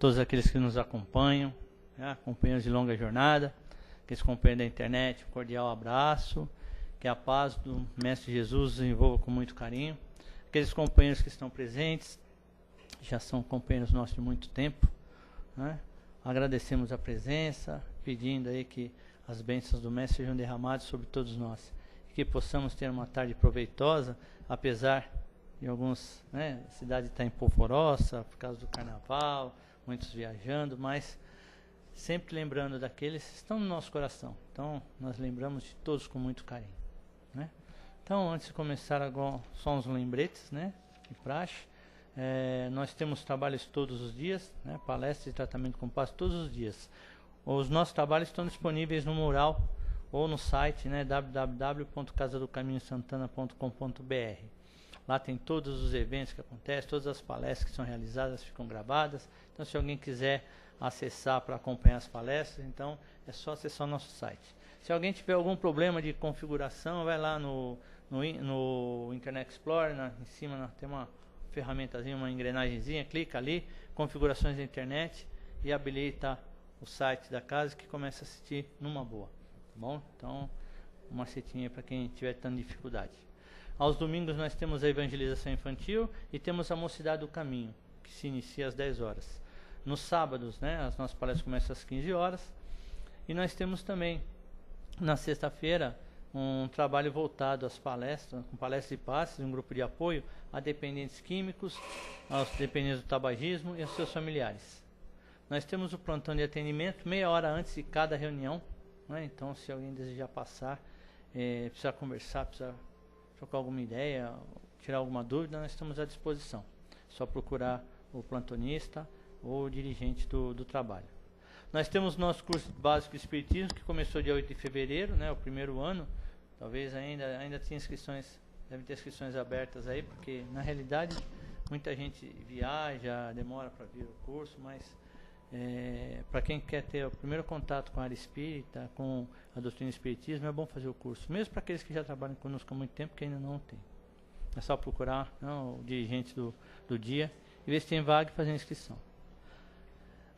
todos aqueles que nos acompanham, né, companheiros de longa jornada, aqueles companheiros da internet, um cordial abraço, que a paz do Mestre Jesus os envolva com muito carinho. Aqueles companheiros que estão presentes, já são companheiros nossos de muito tempo, né? Agradecemos a presença, pedindo aí que as bênçãos do Mestre sejam derramadas sobre todos nós, e que possamos ter uma tarde proveitosa, apesar de alguns, né, a cidade está em polvorosa por causa do carnaval, muitos viajando, mas sempre lembrando daqueles que estão no nosso coração. Então, nós lembramos de todos com muito carinho, né? Então, antes de começar agora, só uns lembretes, né, de praxe. Nós temos trabalhos todos os dias, né, palestras e tratamento com passe todos os dias. Os nossos trabalhos estão disponíveis no mural ou no site, né, www.casadocaminhosantana.com.br. Lá tem todos os eventos que acontecem, todas as palestras que são realizadas ficam gravadas. Então, se alguém quiser acessar para acompanhar as palestras, então é só acessar o nosso site. Se alguém tiver algum problema de configuração, vai lá no Internet Explorer, em cima tem uma ferramentazinha, uma engrenagemzinha, clica ali, configurações da internet, e habilita o site da casa, que começa a assistir numa boa, tá bom? Então, uma setinha para quem tiver tanta dificuldade. Aos domingos nós temos a evangelização infantil e temos a Mocidade do Caminho, que se inicia às 10 horas. Nos sábados, né, as nossas palestras começam às 15 horas, e nós temos também, na sexta-feira, um trabalho voltado às palestras, com palestras e passes, um grupo de apoio a dependentes químicos, aos dependentes do tabagismo e aos seus familiares. Nós temos o plantão de atendimento meia hora antes de cada reunião, né? Então, se alguém desejar passar, precisar conversar, precisar trocar alguma ideia, tirar alguma dúvida, nós estamos à disposição. É só procurar o plantonista ou o dirigente do trabalho. Nós temos nosso curso básico de Espiritismo, que começou dia 8 de fevereiro, né, o primeiro ano. Talvez ainda tenha inscrições, deve ter inscrições abertas aí, porque na realidade muita gente viaja, demora para vir o curso, mas para quem quer ter o primeiro contato com a área espírita, com a doutrina do Espiritismo, é bom fazer o curso, mesmo para aqueles que já trabalham conosco há muito tempo, que ainda não tem. É só procurar, não, o dirigente do dia e ver se tem vaga e fazer a inscrição.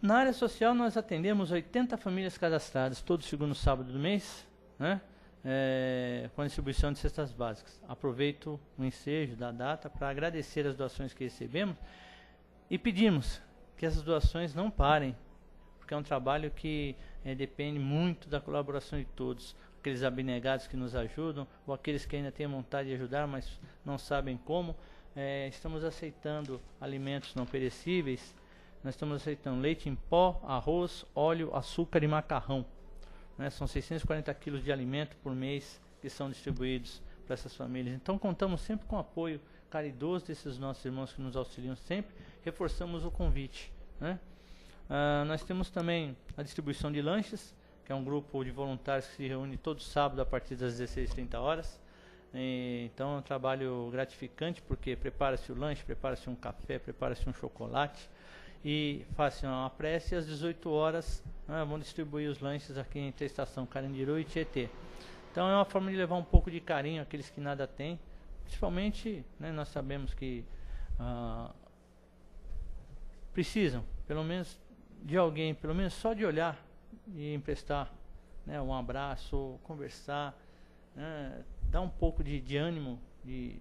Na área social, nós atendemos 80 famílias cadastradas, todo segundo sábado do mês, né, com a distribuição de cestas básicas. Aproveito o ensejo da data para agradecer as doações que recebemos e pedimos que essas doações não parem, porque é um trabalho que depende muito da colaboração de todos, aqueles abnegados que nos ajudam, ou aqueles que ainda têm vontade de ajudar, mas não sabem como. Estamos aceitando alimentos não perecíveis. Nós estamos aceitando leite em pó, arroz, óleo, açúcar e macarrão, né? São 640 quilos de alimento por mês que são distribuídos para essas famílias. Então, contamos sempre com o apoio caridoso desses nossos irmãos que nos auxiliam sempre. Reforçamos o convite, né? Nós temos também a distribuição de lanches, que é um grupo de voluntários que se reúne todo sábado a partir das 16h30. Então, é um trabalho gratificante, porque prepara-se o lanche, prepara-se um café, prepara-se um chocolate, e façam a prece, e às 18 horas vão distribuir os lanches aqui entre a estação Carandiru e Tietê. Então é uma forma de levar um pouco de carinho àqueles que nada têm, principalmente, né, nós sabemos que precisam, pelo menos de alguém, pelo menos só de olhar e emprestar, né, um abraço, conversar, né, dar um pouco de ânimo, de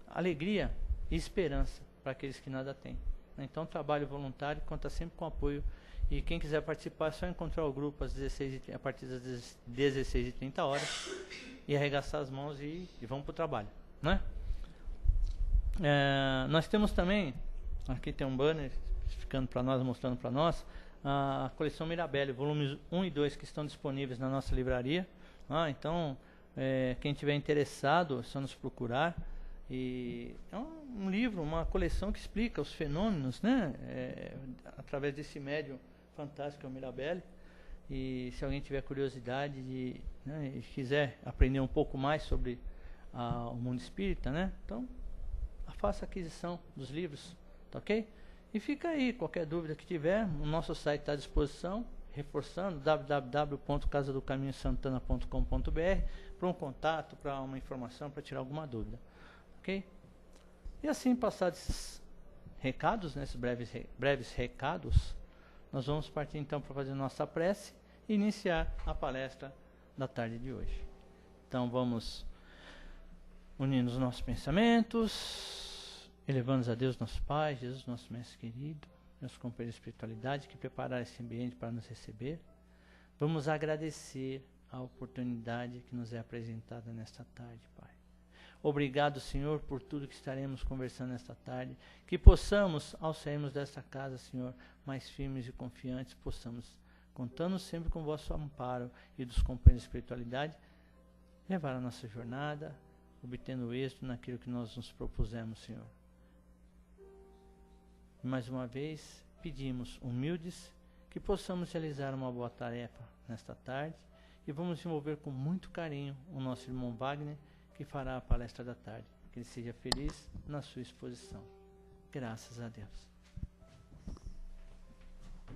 alegria e esperança para aqueles que nada têm. Então, trabalho voluntário conta sempre com apoio, e quem quiser participar é só encontrar o grupo a partir das 16h30 e arregaçar as mãos e vamos para o trabalho, né? Nós temos também, aqui tem um banner ficando para nós, mostrando para nós, a coleção Mirabelli, volumes 1 e 2, que estão disponíveis na nossa livraria. Então, quem tiver interessado, é só nos procurar. E é um livro, uma coleção que explica os fenômenos, né, através desse médium fantástico, é o Mirabelli. E se alguém tiver curiosidade e quiser aprender um pouco mais sobre o mundo espírita, né, então faça a aquisição dos livros, tá ok? E fica aí, qualquer dúvida que tiver, o nosso site está à disposição, reforçando, www.casadocaminhosantana.com.br, para um contato, para uma informação, para tirar alguma dúvida. Ok? E assim, passados esses recados, né, esses breves recados, nós vamos partir então para fazer nossa prece e iniciar a palestra da tarde de hoje. Então vamos unindo os nossos pensamentos, elevando a Deus nosso Pai, Jesus nosso Mestre querido, nosso companheiro de espiritualidade que prepararam esse ambiente para nos receber. Vamos agradecer a oportunidade que nos é apresentada nesta tarde, Pai. Obrigado, Senhor, por tudo que estaremos conversando nesta tarde. Que possamos, ao sairmos desta casa, Senhor, mais firmes e confiantes, possamos, contando sempre com o vosso amparo e dos companheiros de espiritualidade, levar a nossa jornada, obtendo êxito naquilo que nós nos propusemos, Senhor. E mais uma vez, pedimos, humildes, que possamos realizar uma boa tarefa nesta tarde e vamos envolver com muito carinho o nosso irmão Wagner, que fará a palestra da tarde. Que ele seja feliz na sua exposição. Graças a Deus.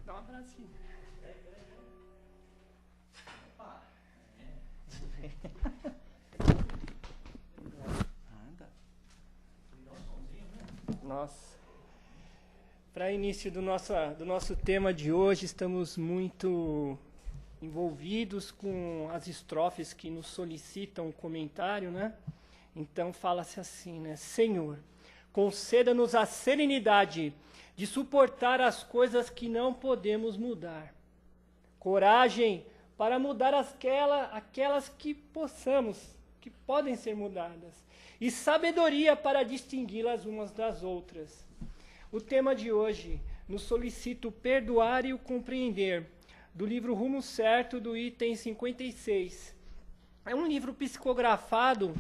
Dá um abracinho. Nossa. Para início do nosso tema de hoje, estamos muito envolvidos com as estrofes que nos solicitam o comentário, né? Então fala-se assim, né? Senhor, conceda-nos a serenidade de suportar as coisas que não podemos mudar. Coragem para mudar aquelas que possamos, que podem ser mudadas. E sabedoria para distingui-las umas das outras. O tema de hoje nos solicita o perdoar e o compreender, do livro Rumo Certo, do item 56. É um livro psicografado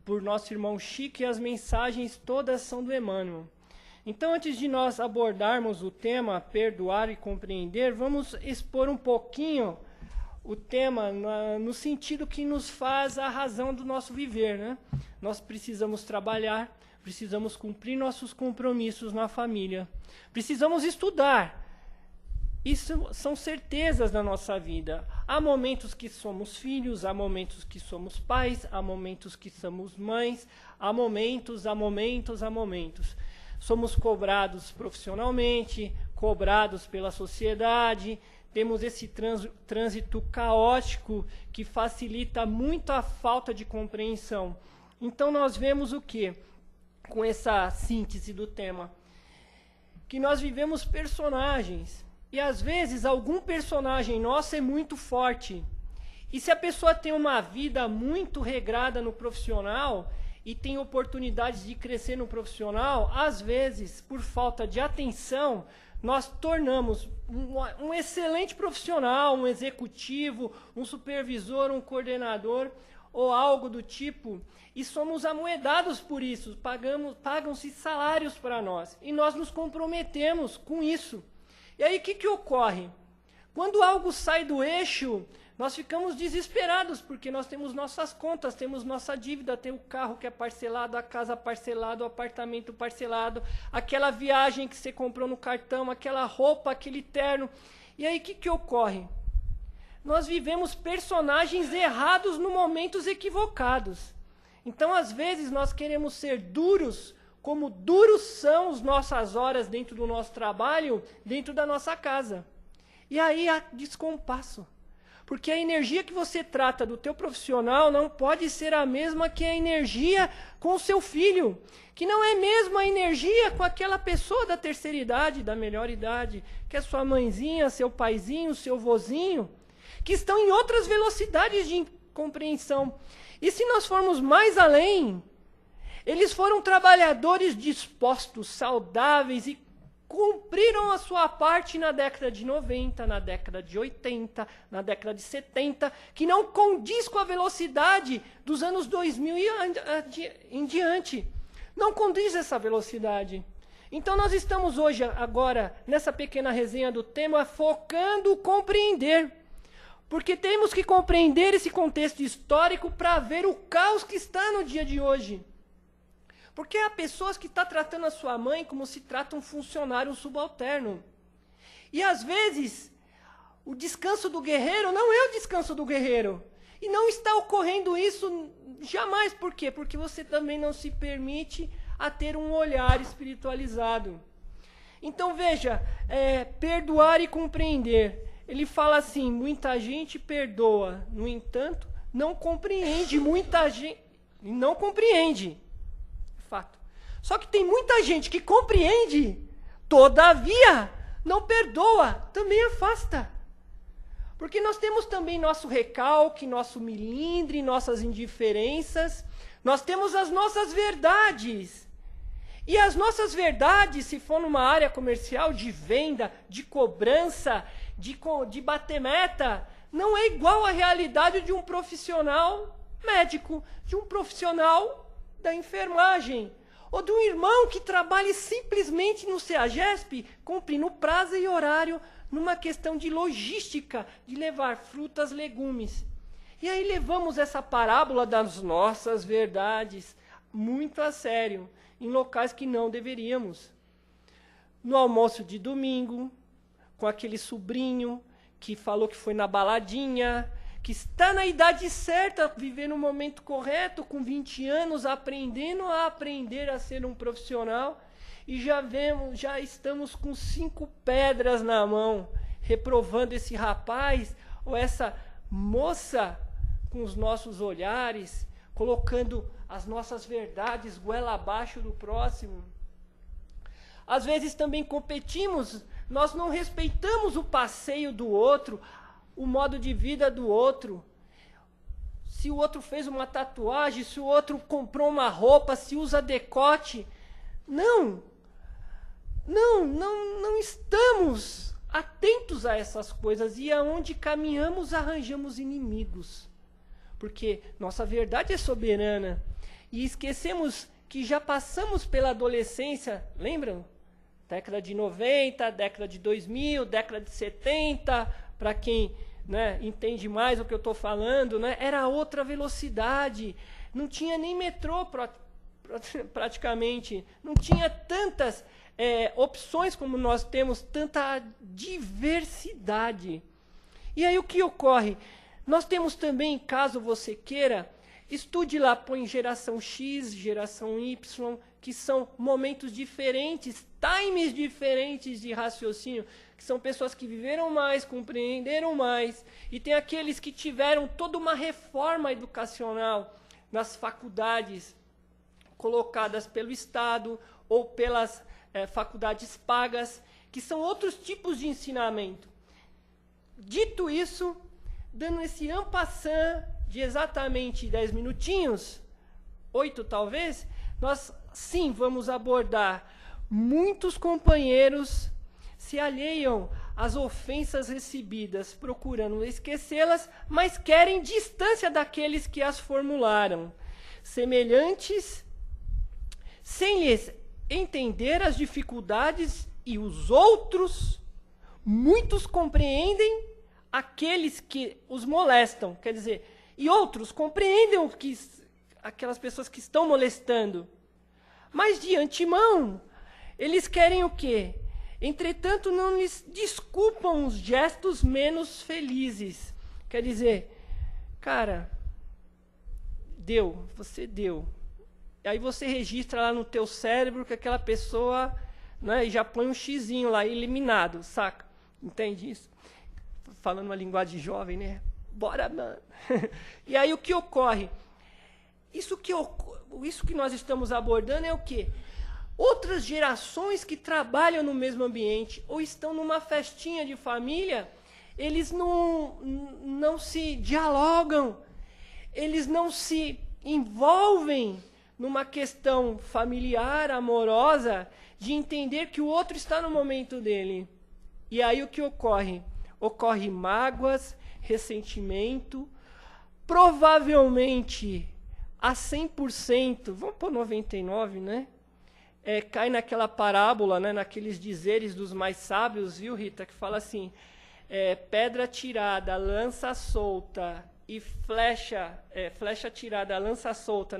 por nosso irmão Chico e as mensagens todas são do Emmanuel. Então, antes de nós abordarmos o tema perdoar e compreender, vamos expor um pouquinho o tema no sentido que nos faz a razão do nosso viver, né? Nós precisamos trabalhar, precisamos cumprir nossos compromissos na família, precisamos estudar. Isso são certezas da nossa vida. Há momentos que somos filhos, há momentos que somos pais, há momentos que somos mães, há momentos. Somos cobrados profissionalmente, cobrados pela sociedade, temos esse trânsito caótico que facilita muito a falta de compreensão. Então nós vemos o quê? Com essa síntese do tema, que nós vivemos personagens. E às vezes algum personagem nosso é muito forte. E se a pessoa tem uma vida muito regrada no profissional e tem oportunidades de crescer no profissional, às vezes, por falta de atenção, nós tornamos um excelente profissional, um executivo, um supervisor, um coordenador ou algo do tipo, e somos amoedados por isso, pagam-se salários para nós, e nós nos comprometemos com isso. E aí o que ocorre? Quando algo sai do eixo, nós ficamos desesperados, porque nós temos nossas contas, temos nossa dívida, tem o carro que é parcelado, a casa parcelada, o apartamento parcelado, aquela viagem que você comprou no cartão, aquela roupa, aquele terno. E aí o que ocorre? Nós vivemos personagens errados no momentos equivocados. Então, às vezes, nós queremos ser duros, como duros são as nossas horas dentro do nosso trabalho, dentro da nossa casa. E aí há descompasso. Porque a energia que você trata do teu profissional não pode ser a mesma que a energia com o seu filho. Que não é mesmo a energia com aquela pessoa da terceira idade, da melhor idade, que é sua mãezinha, seu paizinho, seu vozinho, que estão em outras velocidades de compreensão. E se nós formos mais além, eles foram trabalhadores dispostos, saudáveis e cumpriram a sua parte na década de 90, na década de 80, na década de 70, que não condiz com a velocidade dos anos 2000 e em diante. Não condiz essa velocidade. Então nós estamos hoje, agora, nessa pequena resenha do tema, focando o compreender. Porque temos que compreender esse contexto histórico para ver o caos que está no dia de hoje. Porque há pessoas que estão tratando a sua mãe como se trata um funcionário, um subalterno. E às vezes, o descanso do guerreiro não é o descanso do guerreiro. E não está ocorrendo isso jamais. Por quê? Porque você também não se permite a ter um olhar espiritualizado. Então veja, perdoar e compreender. Ele fala assim, muita gente perdoa, no entanto, não compreende, muita gente não compreende. Fato. Só que tem muita gente que compreende, todavia não perdoa, também afasta. Porque nós temos também nosso recalque, nosso milindre, nossas indiferenças, nós temos as nossas verdades. E as nossas verdades, se for numa área comercial de venda, de cobrança, de bater meta, não é igual à realidade de um profissional médico, de um profissional da enfermagem, ou de um irmão que trabalhe simplesmente no CEAGESP, cumprindo prazo e horário, numa questão de logística, de levar frutas, legumes. E aí levamos essa parábola das nossas verdades muito a sério, em locais que não deveríamos. No almoço de domingo, com aquele sobrinho que falou que foi na baladinha, que está na idade certa, vivendo o momento correto, com 20 anos, aprendendo a aprender a ser um profissional, e já estamos com 5 pedras na mão, reprovando esse rapaz ou essa moça com os nossos olhares, colocando as nossas verdades goela abaixo do próximo. Às vezes também competimos, nós não respeitamos o passeio do outro, o modo de vida do outro. Se o outro fez uma tatuagem, se o outro comprou uma roupa, se usa decote. Não estamos atentos a essas coisas, e aonde caminhamos arranjamos inimigos. Porque nossa verdade é soberana. E esquecemos que já passamos pela adolescência, lembram? Década de 90, década de 2000, década de 70, para quem, né, entende mais o que eu estou falando, né, era outra velocidade, não tinha nem metrô praticamente, não tinha tantas opções como nós temos, tanta diversidade. E aí o que ocorre? Nós temos também, caso você queira, estude lá, põe geração X, geração Y, que são momentos diferentes, times diferentes de raciocínio, que são pessoas que viveram mais, compreenderam mais, e tem aqueles que tiveram toda uma reforma educacional nas faculdades colocadas pelo Estado ou pelas faculdades pagas, que são outros tipos de ensinamento. Dito isso, dando esse en passant de exatamente 10 minutinhos, 8 talvez, nós sim vamos abordar. Muitos companheiros se alheiam às ofensas recebidas, procurando esquecê-las, mas querem distância daqueles que as formularam. Semelhantes, sem lhes entender as dificuldades, e os outros, muitos compreendem aqueles que os molestam, quer dizer, e outros compreendem aquelas pessoas que estão molestando. Mas de antemão, eles querem o quê? Entretanto, não lhes desculpam os gestos menos felizes. Quer dizer, cara, você deu. Aí você registra lá no teu cérebro que aquela pessoa, né, e já põe um xizinho lá, eliminado, saca? Entende isso? Falando uma linguagem jovem, né? Bora, mano. E aí o que ocorre? Isso que nós estamos abordando é o quê? Outras gerações que trabalham no mesmo ambiente ou estão numa festinha de família, eles não se dialogam, eles não se envolvem numa questão familiar, amorosa, de entender que o outro está no momento dele. E aí o que ocorre? Ocorre mágoas, ressentimento, provavelmente a 100%, vamos pôr 99%, né? Cai naquela parábola, né, naqueles dizeres dos mais sábios, viu, Rita, que fala assim, pedra tirada, lança solta e flecha tirada, lança solta,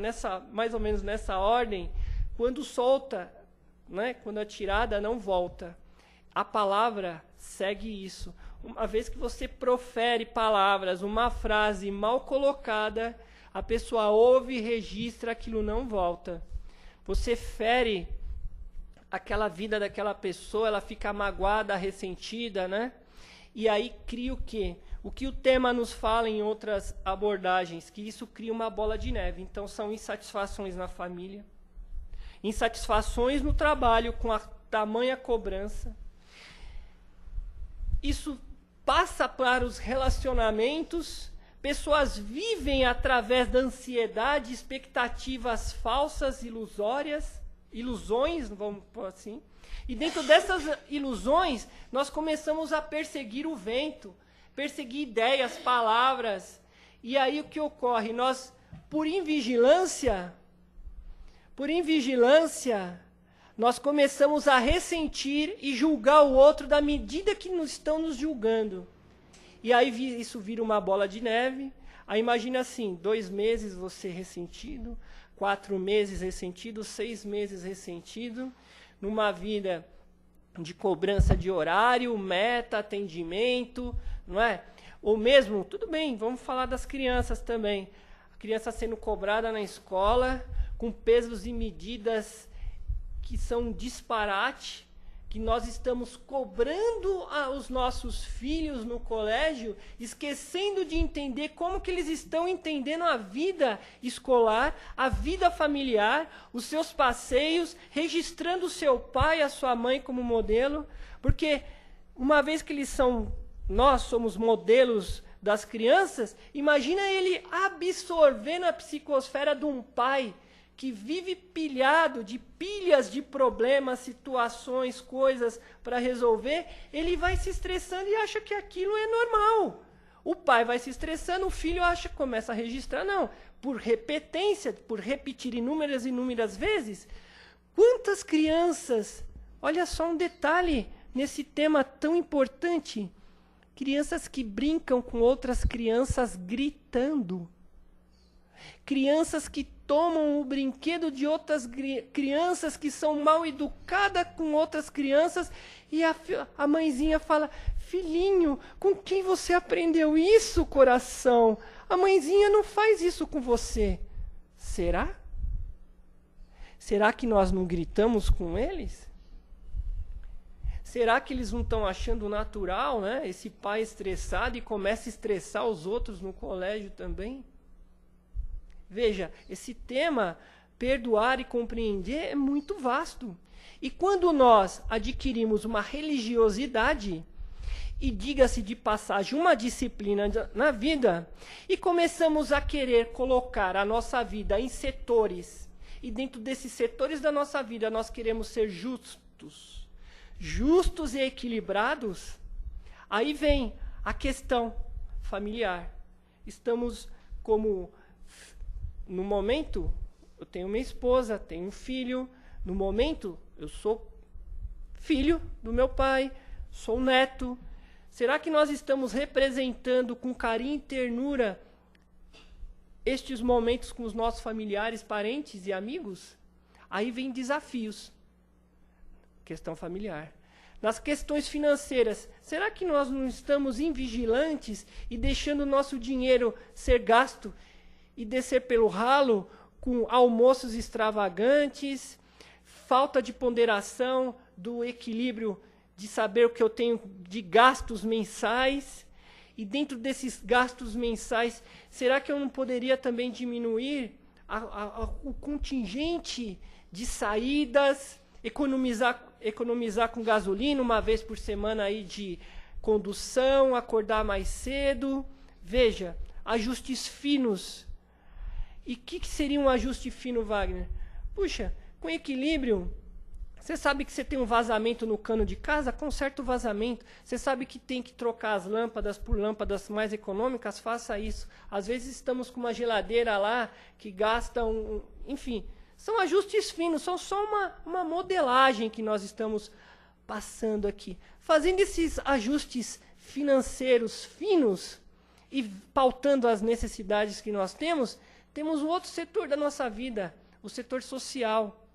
mais ou menos nessa ordem, quando solta, né, quando é tirada, não volta. A palavra segue isso. Uma vez que você profere palavras, uma frase mal colocada, a pessoa ouve e registra, aquilo não volta. Você fere aquela vida daquela pessoa, ela fica magoada, ressentida, né? E aí cria o quê? O que o tema nos fala em outras abordagens, que isso cria uma bola de neve. Então são insatisfações na família, insatisfações no trabalho com a tamanha cobrança. Isso passa para os relacionamentos, pessoas vivem através da ansiedade, expectativas falsas, ilusões, vamos pôr assim. E dentro dessas ilusões, nós começamos a perseguir o vento, perseguir ideias, palavras. E aí o que ocorre? Nós, por invigilância, nós começamos a ressentir e julgar o outro da medida que estão nos julgando. E aí isso vira uma bola de neve. Aí imagina assim, 2 meses você ressentido, 4 meses ressentido, 6 meses ressentido, numa vida de cobrança de horário, meta, atendimento, não é? Ou mesmo, tudo bem, vamos falar das crianças também. A criança sendo cobrada na escola, com pesos e medidas que são um disparate, que nós estamos cobrando os nossos filhos no colégio, esquecendo de entender como que eles estão entendendo a vida escolar, a vida familiar, os seus passeios, registrando o seu pai e a sua mãe como modelo, porque uma vez que nós somos modelos das crianças, imagina ele absorvendo a psicosfera de um pai que vive pilhado de pilhas de problemas, situações, coisas para resolver, ele vai se estressando e acha que aquilo é normal. O pai vai se estressando, o filho começa a registrar, não, por repetência, por repetir inúmeras vezes. Quantas crianças, olha só um detalhe nesse tema tão importante, crianças que brincam com outras crianças gritando. Crianças que tomam o brinquedo de outras crianças, que são mal educadas com outras crianças, e a mãezinha fala, filhinho, com quem você aprendeu isso, coração? A mãezinha não faz isso com você. Será? Será que nós não gritamos com eles? Será que eles não estão achando natural, né? Esse pai estressado e começa a estressar os outros no colégio também? Veja, esse tema, perdoar e compreender, é muito vasto. E quando nós adquirimos uma religiosidade, e diga-se de passagem, uma disciplina na vida, e começamos a querer colocar a nossa vida em setores, e dentro desses setores da nossa vida nós queremos ser justos e equilibrados, aí vem a questão familiar. Estamos como... No momento, eu tenho minha esposa, tenho um filho. No momento, eu sou filho do meu pai, sou neto. Será que nós estamos representando com carinho e ternura estes momentos com os nossos familiares, parentes e amigos? Aí vem desafios. Questão familiar. Nas questões financeiras, será que nós não estamos invigilantes e deixando o nosso dinheiro ser gasto e descer pelo ralo com almoços extravagantes, falta de ponderação do equilíbrio de saber o que eu tenho de gastos mensais? E dentro desses gastos mensais, será que eu não poderia também diminuir o contingente de saídas, economizar com gasolina uma vez por semana aí de condução, acordar mais cedo? Veja, ajustes finos. E o que seria um ajuste fino, Wagner? Puxa, com equilíbrio, você sabe que você tem um vazamento no cano de casa? Conserta o vazamento. Você sabe que tem que trocar as lâmpadas por lâmpadas mais econômicas? Faça isso. Às vezes estamos com uma geladeira lá que gasta enfim, são ajustes finos, são só uma modelagem que nós estamos passando aqui. Fazendo esses ajustes financeiros finos e pautando as necessidades que nós temos um outro setor da nossa vida, o setor social.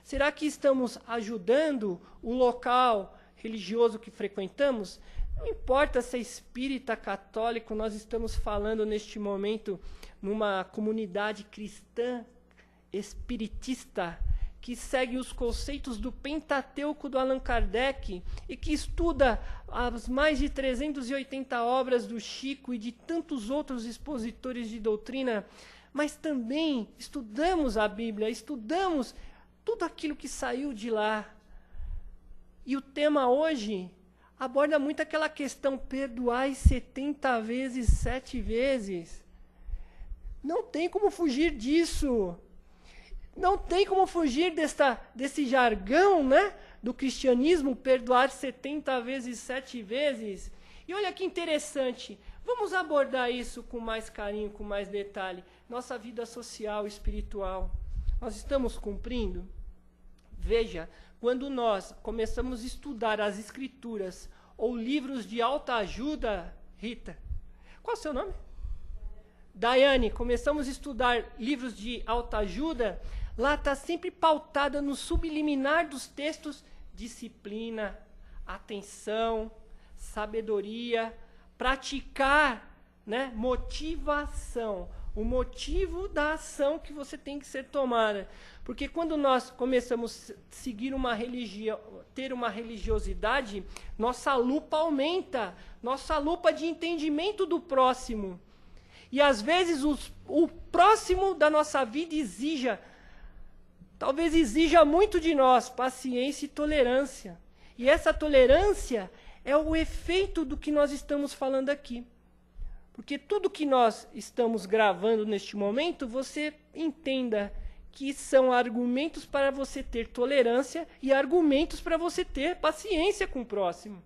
Será que estamos ajudando o local religioso que frequentamos? Não importa se é espírita, católico, nós estamos falando neste momento numa comunidade cristã, espiritista, que segue os conceitos do Pentateuco do Allan Kardec e que estuda as mais de 380 obras do Chico e de tantos outros expositores de doutrina, mas também estudamos a Bíblia, estudamos tudo aquilo que saiu de lá. E o tema hoje aborda muito aquela questão, perdoai 70 vezes, 7 vezes. Não tem como fugir disso. Não tem como fugir desse jargão, né, do cristianismo, perdoar 70 vezes, 7 vezes. E olha que interessante, vamos abordar isso com mais carinho, com mais detalhe. Nossa vida social, espiritual, nós estamos cumprindo? Veja, quando nós começamos a estudar as escrituras ou livros de autoajuda, Rita, qual é o seu nome? Daiane, começamos a estudar livros de autoajuda, lá está sempre pautada no subliminar dos textos, disciplina, atenção, sabedoria, praticar, né? Motivação, o motivo da ação que você tem que ser tomada. Porque quando nós começamos a seguir uma religião, ter uma religiosidade, nossa lupa aumenta, nossa lupa de entendimento do próximo. E às vezes o próximo da nossa vida talvez exija muito de nós, paciência e tolerância. E essa tolerância é o efeito do que nós estamos falando aqui. Porque tudo que nós estamos gravando neste momento, você entenda que são argumentos para você ter tolerância e argumentos para você ter paciência com o próximo.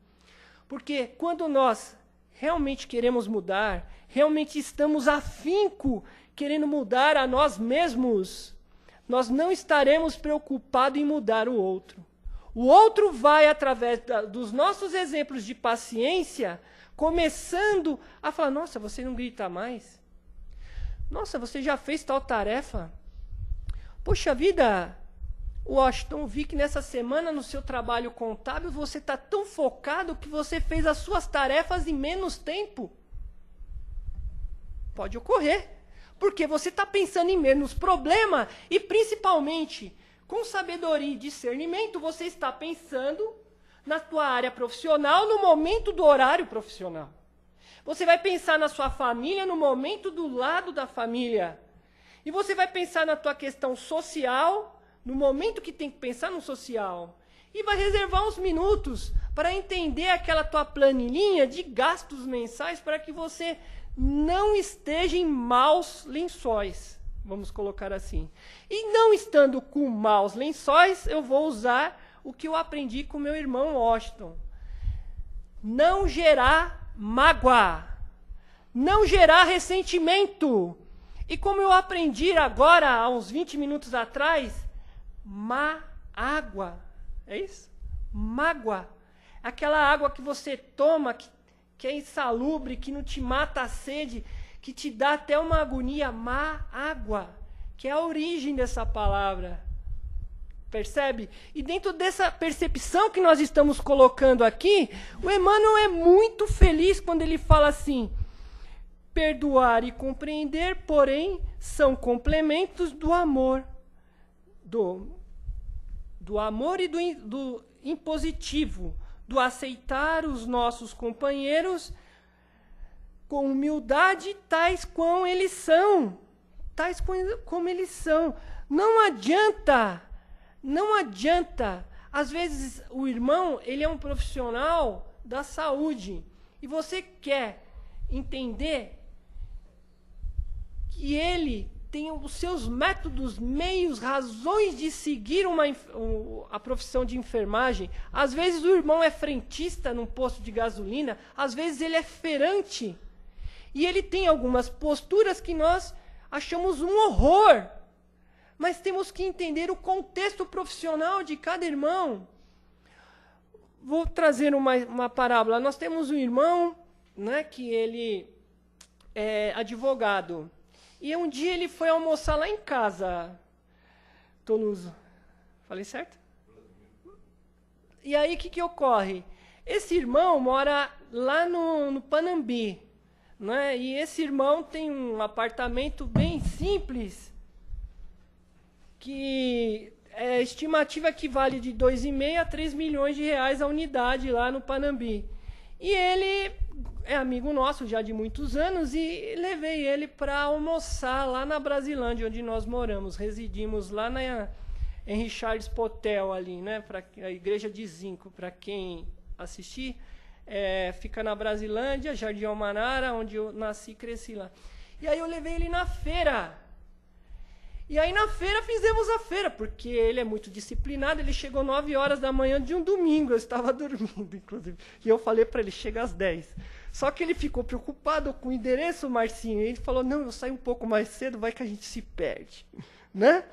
Porque quando nós realmente queremos mudar, realmente estamos afinco querendo mudar a nós mesmos, nós não estaremos preocupados em mudar o outro. O outro vai, através dos nossos exemplos de paciência, começando a falar, nossa, você não grita mais? Nossa, você já fez tal tarefa? Poxa vida, Washington, vi que nessa semana no seu trabalho contábil você está tão focado que você fez as suas tarefas em menos tempo. Pode ocorrer, porque você está pensando em menos problema e principalmente, com sabedoria e discernimento, você está pensando na tua área profissional no momento do horário profissional. Você vai pensar na sua família no momento do lado da família. E você vai pensar na tua questão social, no momento que tem que pensar no social. E vai reservar uns minutos para entender aquela tua planilhinha de gastos mensais para que você não esteja em maus lençóis. Vamos colocar assim. E não estando com maus lençóis, eu vou usar o que eu aprendi com meu irmão Washington. Não gerar mágoa. Não gerar ressentimento. E como eu aprendi agora, há uns 20 minutos atrás, água. É isso? Mágoa. Aquela água que você toma, que é insalubre, que não te mata a sede, que te dá até uma agonia. Água, que é a origem dessa palavra. Percebe? E dentro dessa percepção que nós estamos colocando aqui, o Emmanuel é muito feliz quando ele fala assim: perdoar e compreender, porém, são complementos do amor. Do amor e do impositivo, do aceitar os nossos companheiros com humildade, tais como eles são. Tais como eles são. Não adianta. Às vezes o irmão, ele é um profissional da saúde. E você quer entender que ele tem os seus métodos, meios, razões de seguir a profissão de enfermagem. Às vezes o irmão é frentista num posto de gasolina, às vezes ele é feirante. E ele tem algumas posturas que nós achamos um horror. Mas temos que entender o contexto profissional de cada irmão. Vou trazer uma parábola. Nós temos um irmão, né, que ele é advogado. E um dia ele foi almoçar lá em casa, Toluso. Falei certo? E aí o que ocorre? Esse irmão mora lá no Panambi, né? E esse irmão tem um apartamento bem simples, que estimativa que vale de 2,5 a 3 milhões de reais a unidade lá no Panambi. E ele é amigo nosso já de muitos anos e levei ele para almoçar lá na Brasilândia, onde nós moramos. Residimos lá em Richards Potel ali, né? A igreja de Zinco, para quem assistir, fica na Brasilândia, Jardim Almanara, onde eu nasci e cresci lá. E aí eu levei ele na feira. E aí na feira fizemos a feira, porque ele é muito disciplinado, ele chegou 9 horas da manhã de um domingo, eu estava dormindo, inclusive. E eu falei para ele, chega às 10. Só que ele ficou preocupado com o endereço, Marcinho, e ele falou, não, eu saio um pouco mais cedo, vai que a gente se perde, né?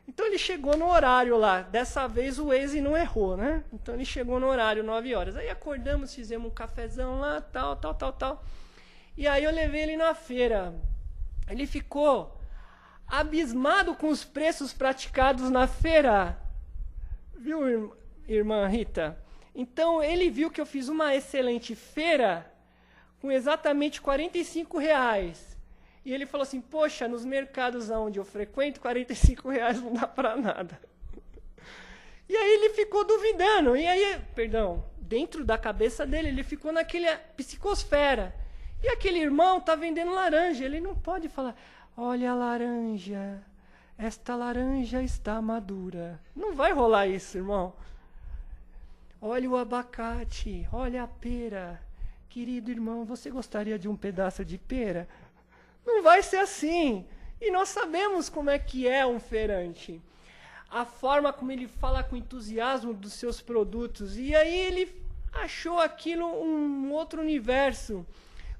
Então ele chegou no horário lá, dessa vez o Waze não errou, né? Então ele chegou no horário, 9 horas. Aí acordamos, fizemos um cafezão lá, tal. E aí eu levei ele na feira. Ele ficou abismado com os preços praticados na feira. Viu, irmã Rita? Então ele viu que eu fiz uma excelente feira com exatamente R$45. E ele falou assim, poxa, nos mercados onde eu frequento, R$45 não dá para nada. E aí ele ficou duvidando. E aí, dentro da cabeça dele, ele ficou naquela psicosfera. E aquele irmão tá vendendo laranja. Ele não pode falar, olha a laranja, esta laranja está madura. Não vai rolar isso, irmão. Olha o abacate, olha a pera. Querido irmão, você gostaria de um pedaço de pera? Não vai ser assim. E nós sabemos como é que é um feirante. A forma como ele fala com entusiasmo dos seus produtos. E aí ele achou aquilo um outro universo.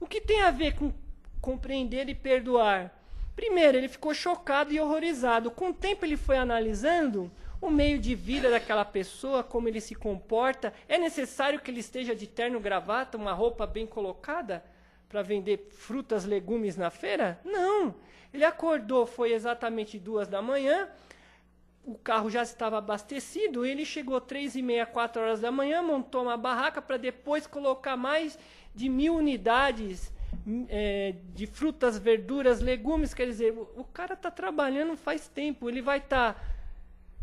O que tem a ver com compreender e perdoar? Primeiro, ele ficou chocado e horrorizado. Com o tempo ele foi analisando o meio de vida daquela pessoa, como ele se comporta. É necessário que ele esteja de terno, gravata, uma roupa bem colocada para vender frutas, legumes na feira? Não. Ele acordou, foi exatamente 2 da manhã, o carro já estava abastecido, ele chegou 3h30, 4 horas da manhã, montou uma barraca para depois colocar mais de 1.000 unidades de frutas, verduras, legumes. Quer dizer, o cara está trabalhando faz tempo, ele vai estar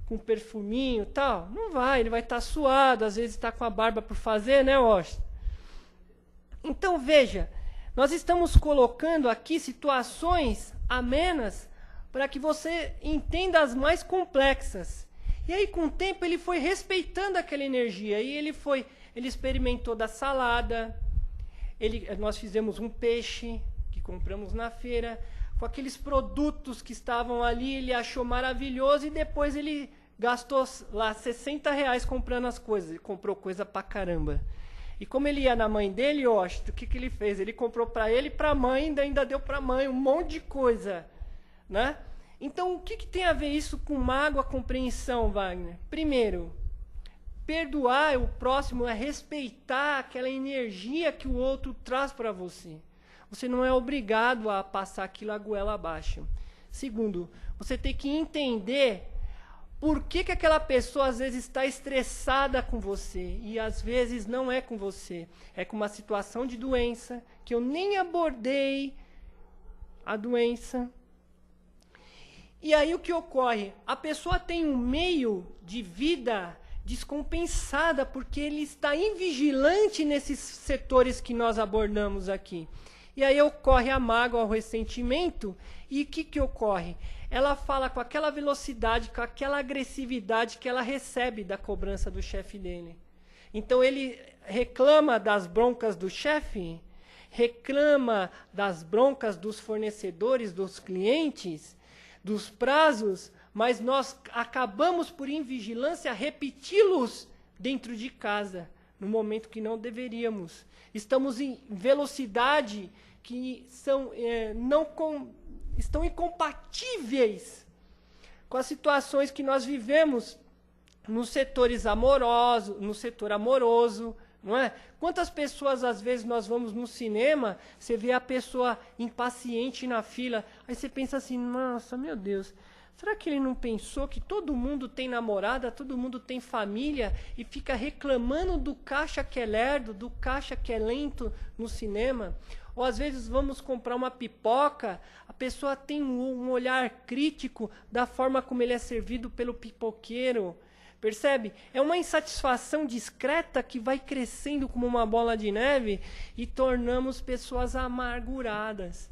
com perfuminho e tal? Não vai, ele vai estar suado, às vezes está com a barba por fazer, né, Washington? Então, veja, nós estamos colocando aqui situações amenas para que você entenda as mais complexas. E aí, com o tempo, ele foi respeitando aquela energia. E ele experimentou da salada, nós fizemos um peixe que compramos na feira, com aqueles produtos que estavam ali, ele achou maravilhoso e depois ele gastou lá R$60 comprando as coisas. Ele comprou coisa pra caramba. E como ele ia na mãe dele, o que ele fez? Ele comprou para ele e para a mãe, ainda deu para a mãe um monte de coisa, né? Então, o que tem a ver isso com mágoa, compreensão, Wagner? Primeiro, perdoar o próximo é respeitar aquela energia que o outro traz para você. Você não é obrigado a passar aquilo a goela abaixo. Segundo, você tem que entender por que aquela pessoa às vezes está estressada com você e às vezes não é com você. É com uma situação de doença que eu nem abordei a doença. E aí o que ocorre? A pessoa tem um meio de vida descompensada porque ele está invigilante nesses setores que nós abordamos aqui. E aí ocorre a mágoa, o ressentimento. E o que ocorre? Ela fala com aquela velocidade, com aquela agressividade que ela recebe da cobrança do chefe dele. Então ele reclama das broncas do chefe, reclama das broncas dos fornecedores, dos clientes, dos prazos, mas nós acabamos por invigilância repeti-los dentro de casa, no momento que não deveríamos. Estamos em velocidade que estão incompatíveis com as situações que nós vivemos nos setores amorosos, no setor amoroso, não é? Quantas pessoas, às vezes, nós vamos no cinema, você vê a pessoa impaciente na fila, aí você pensa assim, nossa, meu Deus, Será que ele não pensou que todo mundo tem namorada, todo mundo tem família e fica reclamando do caixa que é lerdo, do caixa que é lento no cinema? Ou às vezes vamos comprar uma pipoca, a pessoa tem um olhar crítico da forma como ele é servido pelo pipoqueiro. Percebe? É uma insatisfação discreta que vai crescendo como uma bola de neve e tornamos pessoas amarguradas.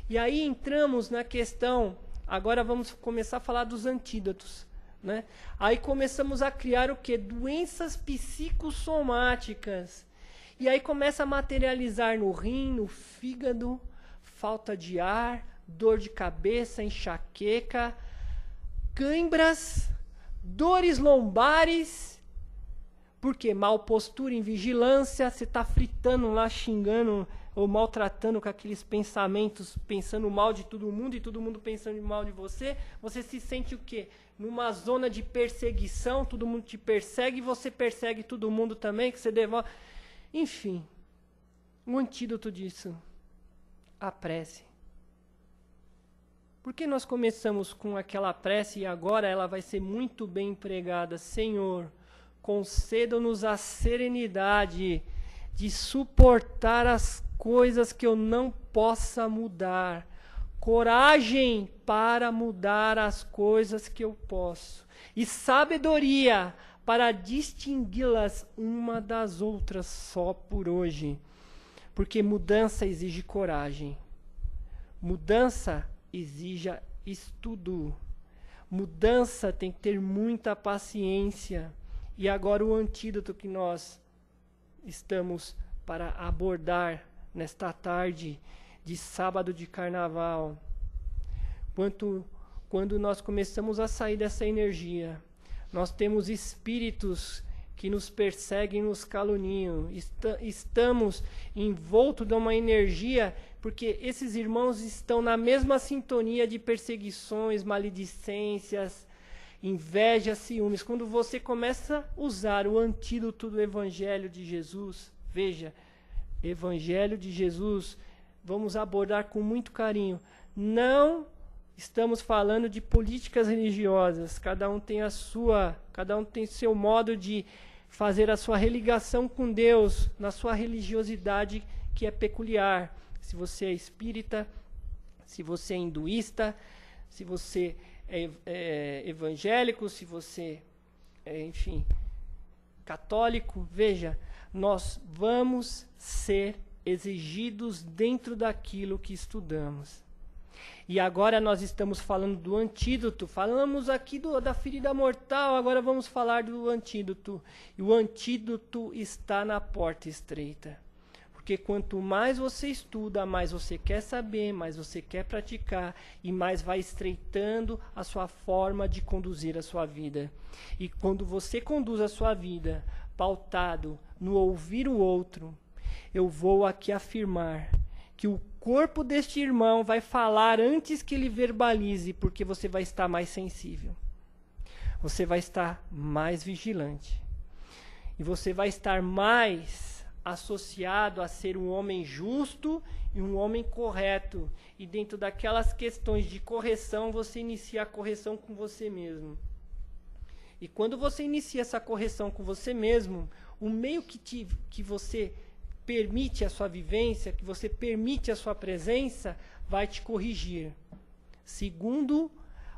E aí entramos na questão, agora vamos começar a falar dos antídotos, né? Aí começamos a criar o quê? Doenças psicossomáticas. E aí começa a materializar no rim, no fígado, falta de ar, dor de cabeça, enxaqueca, cãibras, dores lombares. Por quê? Mal postura, invigilância, você está fritando lá, xingando ou maltratando com aqueles pensamentos, pensando mal de todo mundo e todo mundo pensando mal de você. Você se sente o quê? Numa zona de perseguição, todo mundo te persegue e você persegue todo mundo também, que você devolve. Enfim, o antídoto disso, a prece. Por que nós começamos com aquela prece e agora ela vai ser muito bem empregada? Senhor, conceda-nos a serenidade de suportar as coisas que eu não possa mudar. Coragem para mudar as coisas que eu posso. E sabedoria para distingui-las uma das outras só por hoje. Porque mudança exige coragem. Mudança exige estudo. Mudança tem que ter muita paciência. E agora o antídoto que nós estamos para abordar nesta tarde de sábado de carnaval. Quando nós começamos a sair dessa energia, nós temos espíritos que nos perseguem, nos caluniam. Estamos envoltos de uma energia, porque esses irmãos estão na mesma sintonia de perseguições, maledicências, inveja, ciúmes. Quando você começa a usar o antídoto do Evangelho de Jesus, veja, Evangelho de Jesus, vamos abordar com muito carinho. Não estamos falando de políticas religiosas, cada um tem seu modo de fazer a sua religação com Deus, na sua religiosidade que é peculiar. Se você é espírita, se você é hinduísta, se você é evangélico, se você é, enfim, católico, veja, nós vamos ser exigidos dentro daquilo que estudamos. E agora nós estamos falando do antídoto. Falamos aqui da ferida mortal, agora vamos falar do antídoto. E o antídoto está na porta estreita. Porque quanto mais você estuda, mais você quer saber, mais você quer praticar e mais vai estreitando a sua forma de conduzir a sua vida. E quando você conduz a sua vida pautado no ouvir o outro, eu vou aqui afirmar que o corpo deste irmão vai falar antes que ele verbalize, porque você vai estar mais sensível. Você vai estar mais vigilante. E você vai estar mais associado a ser um homem justo e um homem correto. E dentro daquelas questões de correção, você inicia a correção com você mesmo. E quando você inicia essa correção com você mesmo, o meio que você permite a sua vivência, que você permite a sua presença, vai te corrigir. Segundo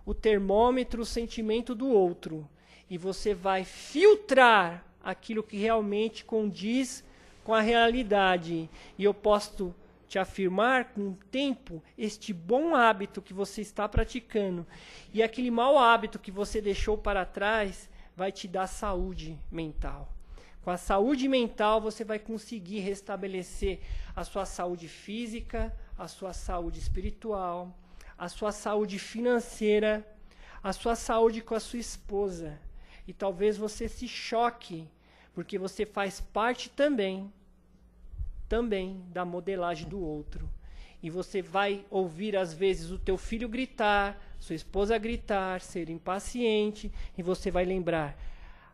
o termômetro, o sentimento do outro. E você vai filtrar aquilo que realmente condiz com a realidade. E eu posso te afirmar, com o tempo, este bom hábito que você está praticando e aquele mau hábito que você deixou para trás vai te dar saúde mental. Com a saúde mental, você vai conseguir restabelecer a sua saúde física, a sua saúde espiritual, a sua saúde financeira, a sua saúde com a sua esposa. E talvez você se choque, porque você faz parte também da modelagem do outro. E você vai ouvir, às vezes, o teu filho gritar, sua esposa gritar, ser impaciente, e você vai lembrar: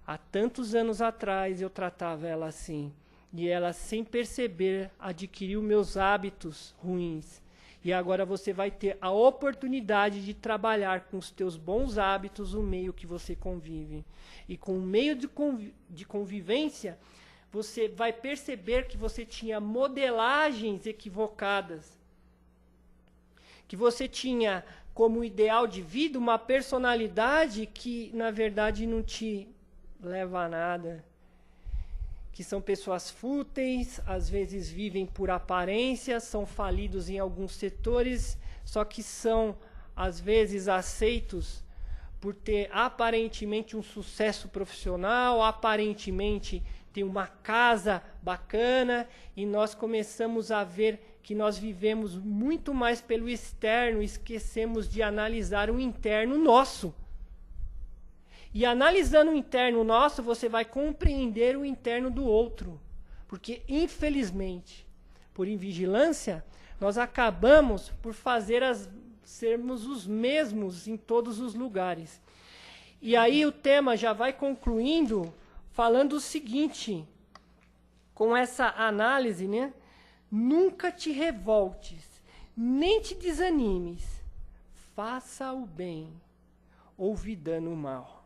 há tantos anos atrás eu tratava ela assim, e ela, sem perceber, adquiriu meus hábitos ruins. E agora você vai ter a oportunidade de trabalhar com os teus bons hábitos o meio que você convive. E com o meio de convivência, você vai perceber que você tinha modelagens equivocadas. Que você tinha como ideal de vida uma personalidade que, na verdade, não te leva a nada. Que são pessoas fúteis, às vezes vivem por aparência, são falidos em alguns setores, só que são, às vezes, aceitos por ter aparentemente um sucesso profissional, aparentemente ter uma casa bacana, e nós começamos a ver que nós vivemos muito mais pelo externo, esquecemos de analisar o interno nosso. E analisando o interno nosso, você vai compreender o interno do outro. Porque, infelizmente, por invigilância, nós acabamos por sermos os mesmos em todos os lugares. E aí o tema já vai concluindo falando o seguinte, com essa análise, né? Nunca te revoltes, nem te desanimes. Faça o bem, olvidando o mal.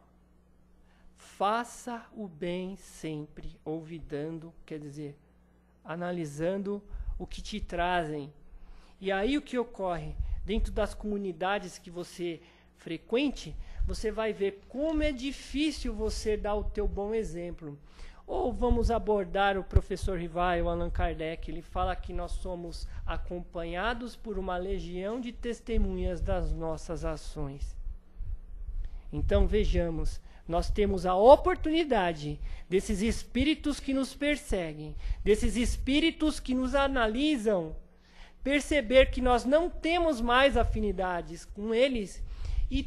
Faça o bem sempre, olvidando, quer dizer, analisando o que te trazem. E aí o que ocorre? Dentro das comunidades que você frequente, você vai ver como é difícil você dar o teu bom exemplo. Ou vamos abordar o professor Rivail, o Allan Kardec, ele fala que nós somos acompanhados por uma legião de testemunhas das nossas ações. Então vejamos, nós temos a oportunidade desses espíritos que nos perseguem, desses espíritos que nos analisam, perceber que nós não temos mais afinidades com eles e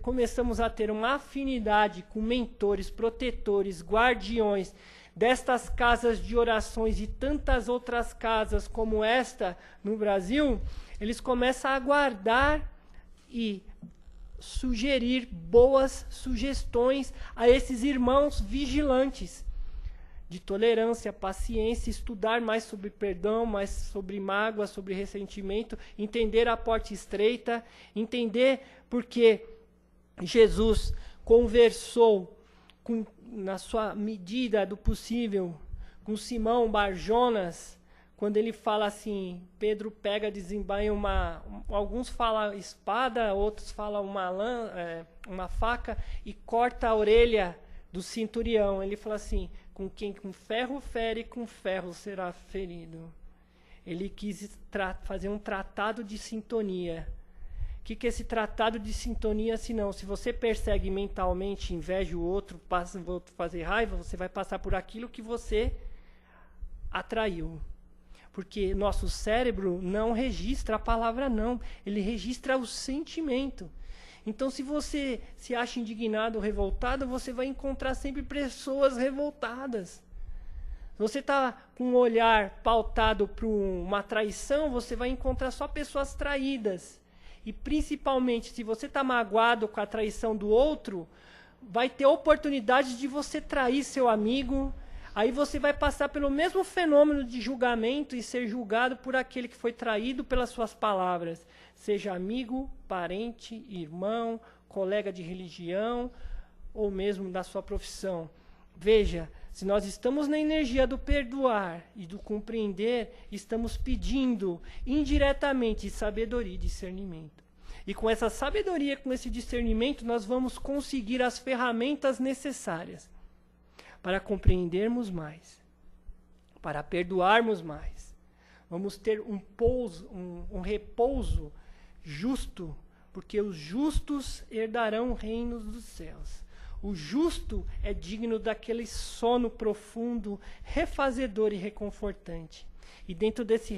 começamos a ter uma afinidade com mentores, protetores, guardiões destas casas de orações e tantas outras casas como esta no Brasil. Eles começam a guardar e sugerir boas sugestões a esses irmãos vigilantes de tolerância, paciência, estudar mais sobre perdão, mais sobre mágoa, sobre ressentimento, entender a porta estreita, entender porque Jesus conversou na sua medida do possível com Simão Barjonas, quando ele fala assim, Pedro pega, desembainha alguns falam espada, outros falam uma faca e corta a orelha do centurião. Ele fala assim, com quem com ferro fere, com ferro será ferido. Ele quis fazer um tratado de sintonia. O que é esse tratado de sintonia, senão? Se você persegue mentalmente, inveja o outro, passa o outro fazer raiva, você vai passar por aquilo que você atraiu. Porque nosso cérebro não registra a palavra não, ele registra o sentimento. Então, se você se acha indignado ou revoltado, você vai encontrar sempre pessoas revoltadas. Se você está com um olhar pautado para uma traição, você vai encontrar só pessoas traídas. E, principalmente, se você está magoado com a traição do outro, vai ter oportunidade de você trair seu amigo. Aí você vai passar pelo mesmo fenômeno de julgamento e ser julgado por aquele que foi traído pelas suas palavras. Seja amigo, parente, irmão, colega de religião ou mesmo da sua profissão. Veja, se nós estamos na energia do perdoar e do compreender, estamos pedindo indiretamente sabedoria e discernimento. E com essa sabedoria, com esse discernimento, nós vamos conseguir as ferramentas necessárias para compreendermos mais, para perdoarmos mais. Vamos ter um repouso justo, porque os justos herdarão reinos dos céus. O justo é digno daquele sono profundo, refazedor e reconfortante. E dentro desse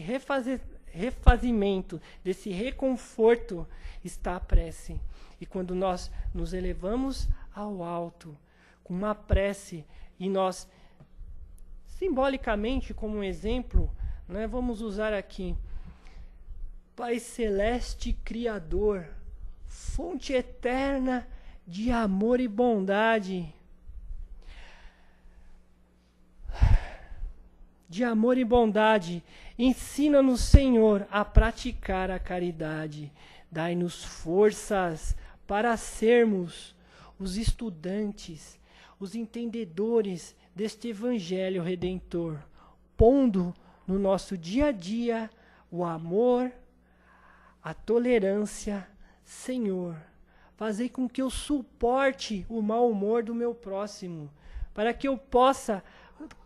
refazimento, desse reconforto, está a prece. E quando nós nos elevamos ao alto, com uma prece, e nós, simbolicamente, como um exemplo, né, vamos usar aqui, Pai Celeste Criador, fonte eterna de amor e bondade. de amor e bondade. Ensina-nos, Senhor, a praticar a caridade. Dai-nos forças para sermos os estudantes, os entendedores deste Evangelho Redentor, pondo no nosso dia a dia o amor, a tolerância. Senhor, fazei com que eu suporte o mau humor do meu próximo, para que eu possa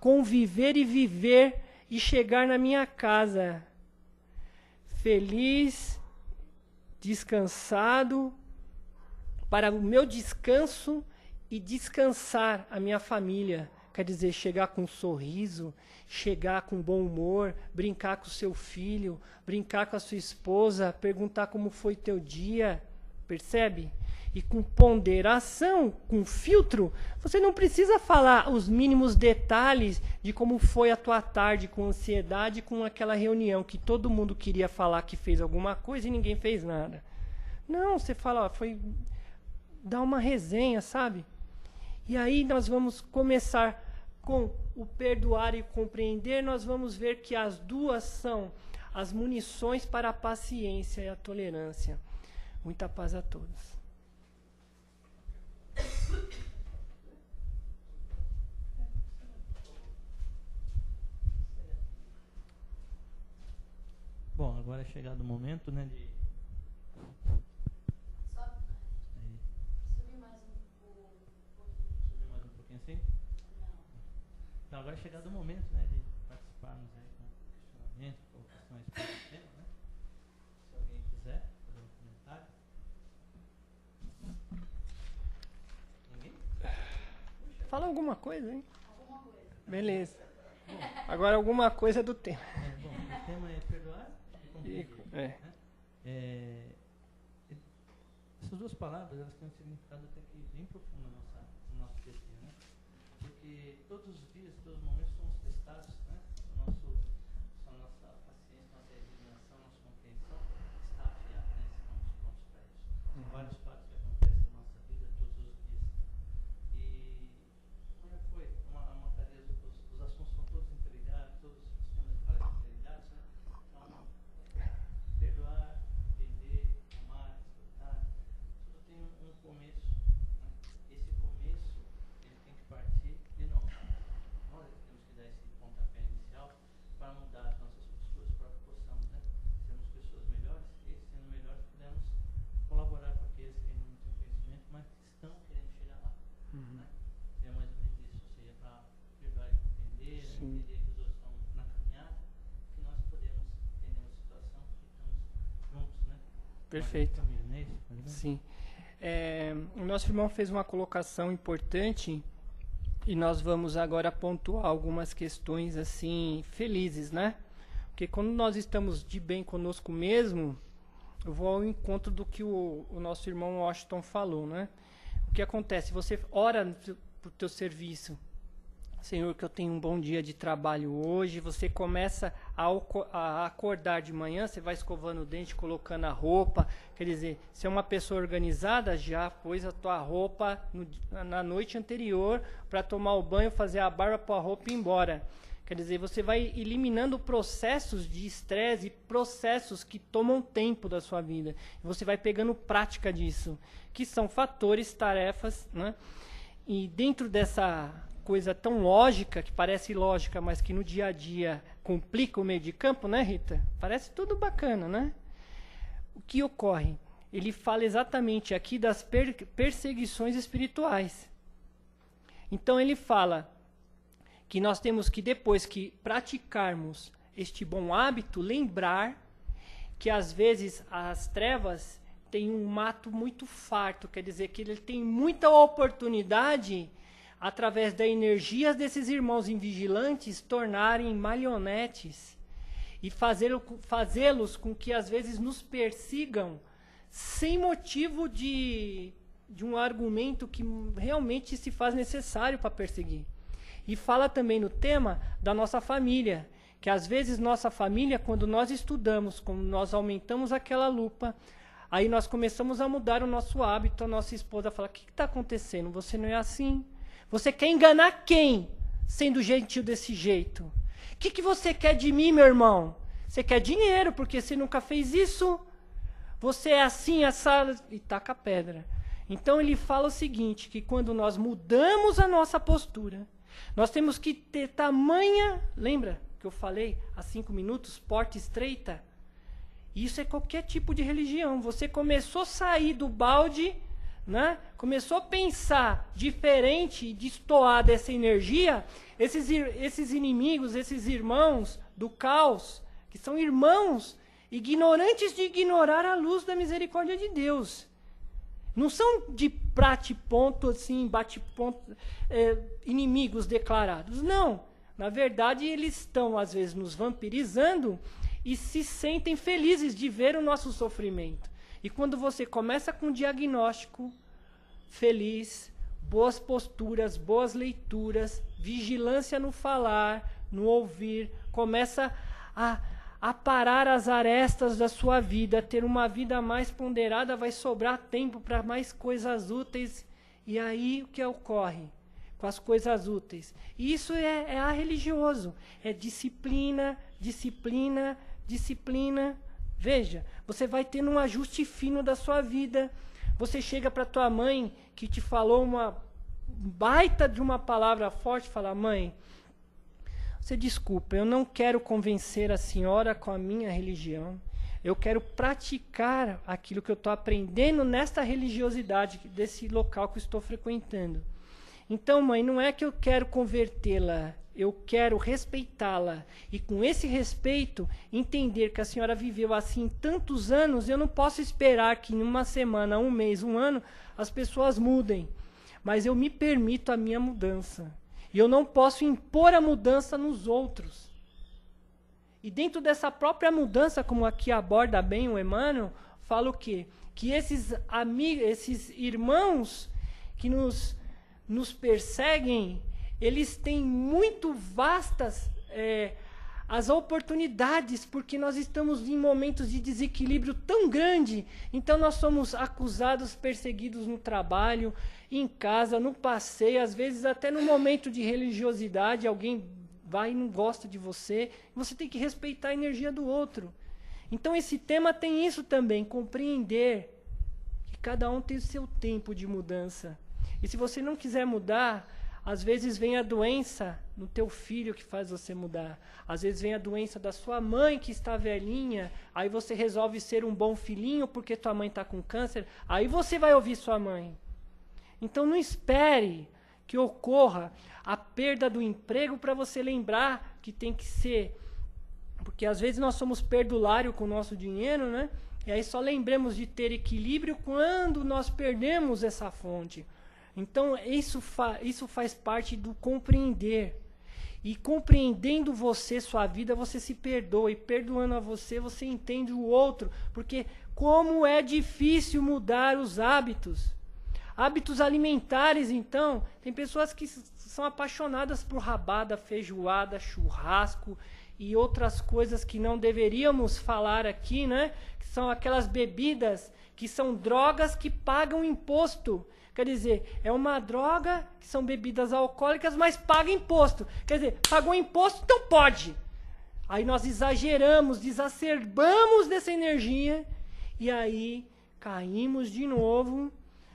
conviver e viver e chegar na minha casa feliz, descansado, para o meu descanso e descansar a minha família. Quer dizer, chegar com um sorriso, chegar com bom humor, brincar com o seu filho, brincar com a sua esposa, perguntar como foi teu dia, percebe? E com ponderação, com filtro, você não precisa falar os mínimos detalhes de como foi a tua tarde, com ansiedade, com aquela reunião que todo mundo queria falar que fez alguma coisa e ninguém fez nada. Não, você fala, ó, foi dar uma resenha, sabe? E aí nós vamos começar com o perdoar e compreender, nós vamos ver que as duas são as munições para a paciência e a tolerância. Muita paz a todos. Bom, agora é chegado o momento, né, de... Subir mais um pouquinho assim? Então, agora é chegado o momento, né, de participarmos aí com questionamento, colocações para o tema, né? Se alguém quiser fazer um comentário. Ninguém? Fala alguma coisa, hein? Alguma coisa. Beleza. Bom, agora alguma coisa do tema. Bom, o tema é perdoar e compreender. Essas duas palavras, elas têm um significado até que bem profundo no nosso dia a dia, né? Porque todos os dias, todos os momentos somos testados, né? A nossa paciência, nossa resignação, nossa compreensão está afiada, né? Estamos prontos para isso. São vários fatos que acontecem na nossa vida todos os dias. E como foi? Uma cadeia, os assuntos são todos interligados, todos os temas de palestra interligados, né? Então, perdoar, entender, amar, respeitar, tudo tem um começo, né? Esse começo, ele tem que partir de nós. Nós temos que dar esse pontapé inicial para mudar as nossas posturas, para que possamos, né, sermos pessoas melhores e, sendo melhores, pudermos colaborar com aqueles que ainda não têm conhecimento, mas que estão querendo chegar lá. Né? É mais ou menos isso, ou seja, para perdoar e compreender, né, entender que os outros estão na caminhada, que nós podemos entender uma situação e estamos juntos, né? Perfeito. Família, não é isso? Sim. O nosso irmão fez uma colocação importante e nós vamos agora pontuar algumas questões assim felizes, né? Porque quando nós estamos de bem conosco mesmo, eu vou ao encontro do que o nosso irmão Washington falou, né? O que acontece? Você ora para o teu serviço. Senhor, que eu tenha um bom dia de trabalho hoje. Você começa a acordar de manhã, você vai escovando o dente, colocando a roupa. Quer dizer, se é uma pessoa organizada, já pôs a tua roupa na noite anterior para tomar o banho, fazer a barba, pôr a roupa e ir embora. Quer dizer, você vai eliminando processos de estresse e processos que tomam tempo da sua vida. Você vai pegando prática disso, que são fatores, tarefas, né? E dentro dessa coisa tão lógica, que parece lógica, mas que no dia a dia complica o meio de campo, né, Rita? Parece tudo bacana, né? O que ocorre? Ele fala exatamente aqui das perseguições espirituais. Então ele fala que nós temos que, depois que praticarmos este bom hábito, lembrar que às vezes as trevas têm um mato muito farto, quer dizer que ele tem muita oportunidade, através da energia desses irmãos invigilantes, tornarem marionetes e fazê-los com que às vezes nos persigam sem motivo de um argumento que realmente se faz necessário para perseguir. E fala também no tema da nossa família, que às vezes nossa família, quando nós estudamos, quando nós aumentamos aquela lupa, aí nós começamos a mudar o nosso hábito, a nossa esposa fala, o que está acontecendo? Você não é assim? Você quer enganar quem, sendo gentil desse jeito? que você quer de mim, meu irmão? Você quer dinheiro, porque você nunca fez isso. Você é assim, assado, e taca a pedra. Então ele fala o seguinte, que quando nós mudamos a nossa postura, nós temos que ter tamanha, lembra que eu falei há 5 minutos, porta estreita? Isso é qualquer tipo de religião. Você começou a sair do balde, né? Começou a pensar diferente e destoar dessa energia, esses inimigos, esses irmãos do caos, que são irmãos ignorantes de ignorar a luz da misericórdia de Deus. Não são de bate-ponto, assim, inimigos declarados. Não. Na verdade, eles estão, às vezes, nos vampirizando e se sentem felizes de ver o nosso sofrimento. E quando você começa com um diagnóstico feliz, boas posturas, boas leituras, vigilância no falar, no ouvir, começa a parar as arestas da sua vida, ter uma vida mais ponderada, vai sobrar tempo para mais coisas úteis. E aí o que ocorre com as coisas úteis? E isso é religioso, é disciplina, disciplina, disciplina. Veja, você vai tendo um ajuste fino da sua vida. Você chega para tua mãe que te falou uma baita de uma palavra forte, fala: mãe, você desculpa, eu não quero convencer a senhora com a minha religião. Eu quero praticar aquilo que eu estou aprendendo nesta religiosidade, desse local que eu estou frequentando. Então, mãe, não é que eu quero convertê-la, eu quero respeitá-la. E com esse respeito, entender que a senhora viveu assim tantos anos, eu não posso esperar que em uma semana, um mês, um ano, as pessoas mudem. Mas eu me permito a minha mudança. E eu não posso impor a mudança nos outros. E dentro dessa própria mudança, como aqui aborda bem o Emmanuel, fala o quê? Que esses amigos, esses irmãos que nos perseguem, eles têm muito vastas as oportunidades, porque nós estamos em momentos de desequilíbrio tão grande. Então nós somos acusados, perseguidos no trabalho, em casa, no passeio, às vezes até no momento de religiosidade, alguém vai e não gosta de você, você tem que respeitar a energia do outro. Então esse tema tem isso também, compreender que cada um tem o seu tempo de mudança. E se você não quiser mudar, às vezes vem a doença no teu filho que faz você mudar. Às vezes vem a doença da sua mãe que está velhinha, aí você resolve ser um bom filhinho porque tua mãe está com câncer, aí você vai ouvir sua mãe. Então não espere que ocorra a perda do emprego para você lembrar que tem que ser. Porque às vezes nós somos perdulários com o nosso dinheiro, né? E aí só lembramos de ter equilíbrio quando nós perdemos essa fonte. Então isso faz parte do compreender. E compreendendo você, sua vida, você se perdoa. E perdoando a você, você entende o outro. Porque como é difícil mudar os hábitos. Hábitos alimentares, então, tem pessoas que são apaixonadas por rabada, feijoada, churrasco e outras coisas que não deveríamos falar aqui, né? Que são aquelas bebidas que são drogas que pagam imposto. Quer dizer, é uma droga que são bebidas alcoólicas, mas paga imposto. Quer dizer, pagou imposto, então pode. Aí nós exageramos, exacerbamos dessa energia e aí caímos de novo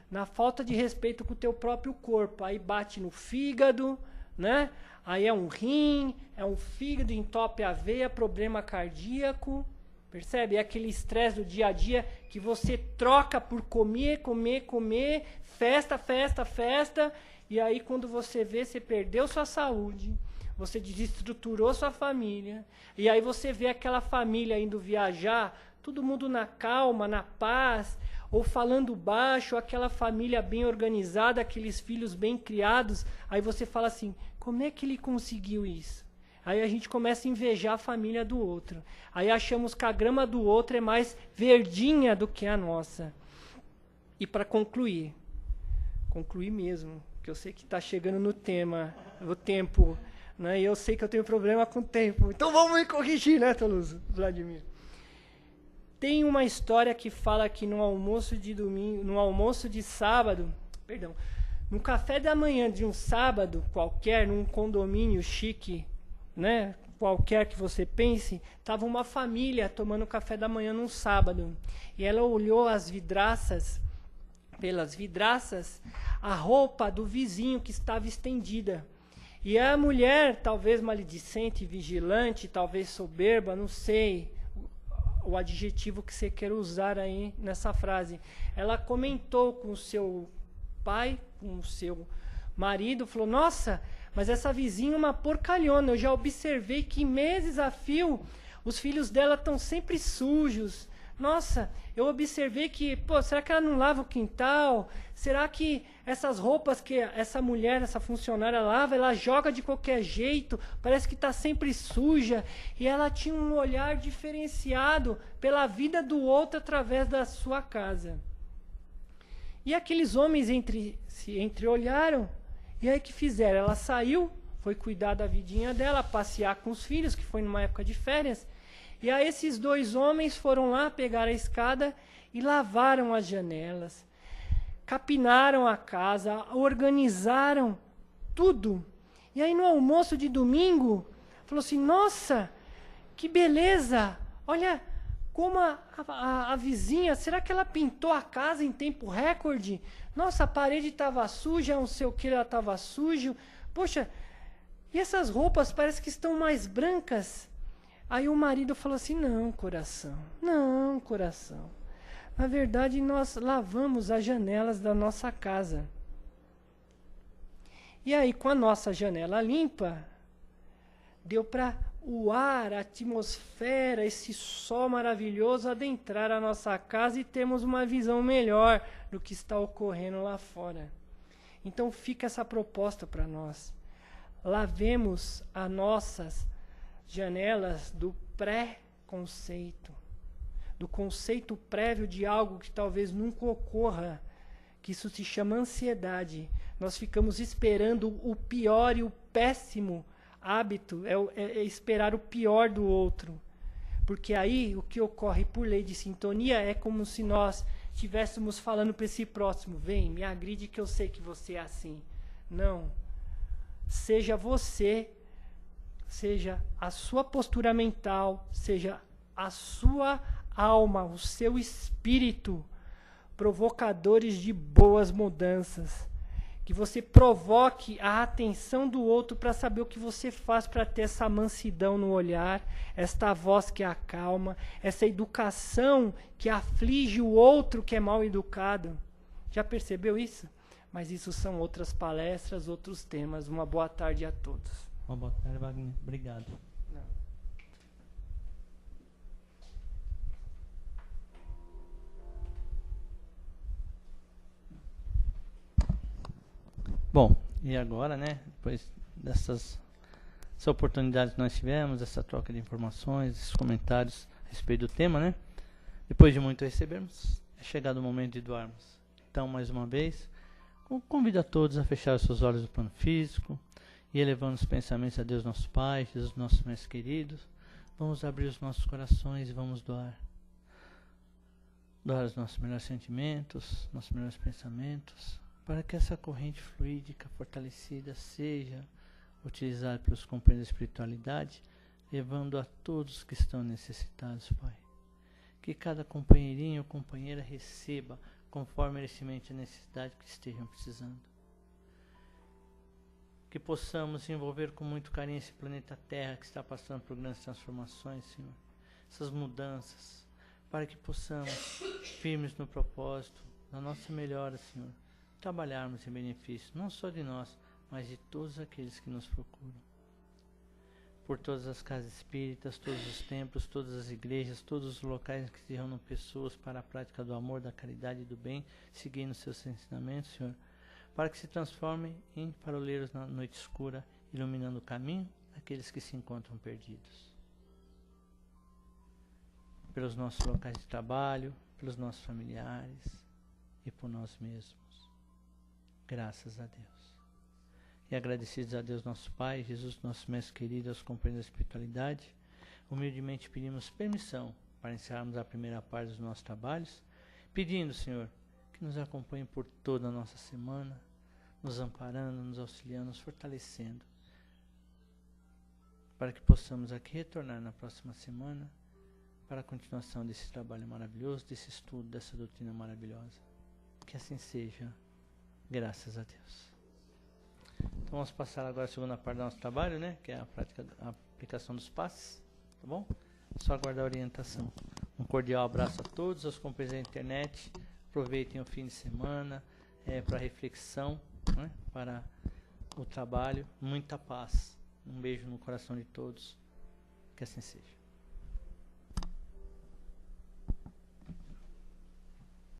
na falta de respeito com o teu próprio corpo. Aí bate no fígado, né? Aí é um rim, é um fígado, entope a veia, problema cardíaco. Percebe? É aquele estresse do dia a dia que você troca por comer, festa, festa, festa. E aí quando você vê, você perdeu sua saúde, você desestruturou sua família. E aí você vê aquela família indo viajar, todo mundo na calma, na paz, ou falando baixo, aquela família bem organizada, aqueles filhos bem criados. Aí você fala assim, como é que ele conseguiu isso? Aí a gente começa a invejar a família do outro. Aí achamos que a grama do outro é mais verdinha do que a nossa. E para concluir mesmo, que eu sei que está chegando no tema, o tempo, né? E eu sei que eu tenho problema com o tempo. Então vamos me corrigir, né, Toloso, Vladimir? Tem uma história que fala que no almoço de sábado, no café da manhã de um sábado qualquer, num condomínio chique, né? qualquer que você pense, estava uma família tomando café da manhã num sábado. E ela olhou pelas vidraças, a roupa do vizinho que estava estendida. E a mulher, talvez maledicente, vigilante, talvez soberba, não sei o adjetivo que você quer usar aí nessa frase. Ela comentou com o seu pai, com o seu marido, falou: nossa, mas essa vizinha é uma porcalhona. Eu já observei que meses a fio os filhos dela estão sempre sujos. Nossa, eu observei que, será que ela não lava o quintal? Será que essas roupas que essa mulher, essa funcionária lava, ela joga de qualquer jeito? Parece que está sempre suja. E ela tinha um olhar diferenciado pela vida do outro através da sua casa. E aqueles homens se entreolharam. E aí que fizeram? Ela saiu, foi cuidar da vidinha dela, passear com os filhos, que foi numa época de férias. E aí esses 2 homens foram lá, pegaram a escada e lavaram as janelas, capinaram a casa, organizaram tudo. E aí no almoço de domingo, falou assim: nossa, que beleza! Olha como a vizinha, será que ela pintou a casa em tempo recorde? Nossa, a parede estava suja, não sei o que, ela estava sujo. Poxa, e essas roupas parece que estão mais brancas. Aí o marido falou assim: não, coração. Na verdade, nós lavamos as janelas da nossa casa. E aí, com a nossa janela limpa, deu para o ar, a atmosfera, esse sol maravilhoso adentrar a nossa casa e termos uma visão melhor do que está ocorrendo lá fora. Então fica essa proposta para nós. Lavemos as nossas janelas do pré-conceito, do conceito prévio de algo que talvez nunca ocorra, que isso se chama ansiedade. Nós ficamos esperando o pior e o péssimo hábito, é esperar o pior do outro. Porque aí o que ocorre por lei de sintonia é como se nós estivéssemos falando para esse próximo: vem, me agride que eu sei que você é assim. Não. Seja você, seja a sua postura mental, seja a sua alma, o seu espírito, provocadores de boas mudanças. Que você provoque a atenção do outro para saber o que você faz para ter essa mansidão no olhar, esta voz que acalma, essa educação que aflige o outro que é mal educado. Já percebeu isso? Mas isso são outras palestras, outros temas. Uma boa tarde a todos. Uma boa tarde, Wagner. Obrigado. Não. Bom, e agora, né, depois dessa oportunidade que nós tivemos, essa troca de informações, esses comentários a respeito do tema, né, depois de muito recebermos, é chegado o momento de doarmos. Então, mais uma vez, convido a todos a fechar os seus olhos do plano físico e elevando os pensamentos a Deus nosso Pai, Jesus nossos mais queridos. Vamos abrir os nossos corações e vamos doar os nossos melhores sentimentos, nossos melhores pensamentos, para que essa corrente fluídica fortalecida seja utilizada pelos companheiros da espiritualidade, levando a todos que estão necessitados, Pai. Que cada companheirinho ou companheira receba conforme merecimento e necessidade que estejam precisando. Que possamos envolver com muito carinho esse planeta Terra que está passando por grandes transformações, Senhor. Essas mudanças, para que possamos, firmes no propósito, na nossa melhora, Senhor, trabalharmos em benefício, não só de nós, mas de todos aqueles que nos procuram. Por todas as casas espíritas, todos os templos, todas as igrejas, todos os locais em que se reúnem pessoas para a prática do amor, da caridade e do bem, seguindo seus ensinamentos, Senhor, para que se transformem em faroleiros na noite escura, iluminando o caminho daqueles que se encontram perdidos. Pelos nossos locais de trabalho, pelos nossos familiares e por nós mesmos. Graças a Deus. E agradecidos a Deus nosso Pai, Jesus nosso Mestre querido, aos companheiros da espiritualidade, humildemente pedimos permissão para encerrarmos a primeira parte dos nossos trabalhos, pedindo, Senhor, que nos acompanhe por toda a nossa semana, nos amparando, nos auxiliando, nos fortalecendo, para que possamos aqui retornar na próxima semana para a continuação desse trabalho maravilhoso, desse estudo, dessa doutrina maravilhosa. Que assim seja, graças a Deus. Então vamos passar agora a segunda parte do nosso trabalho, né? Que é a prática, a aplicação dos passes, tá bom? Só aguardar a orientação. Um cordial abraço a todos, aos companheiros da internet. Aproveitem o fim de semana para reflexão, né? Para o trabalho. Muita paz. Um beijo no coração de todos. Que assim seja.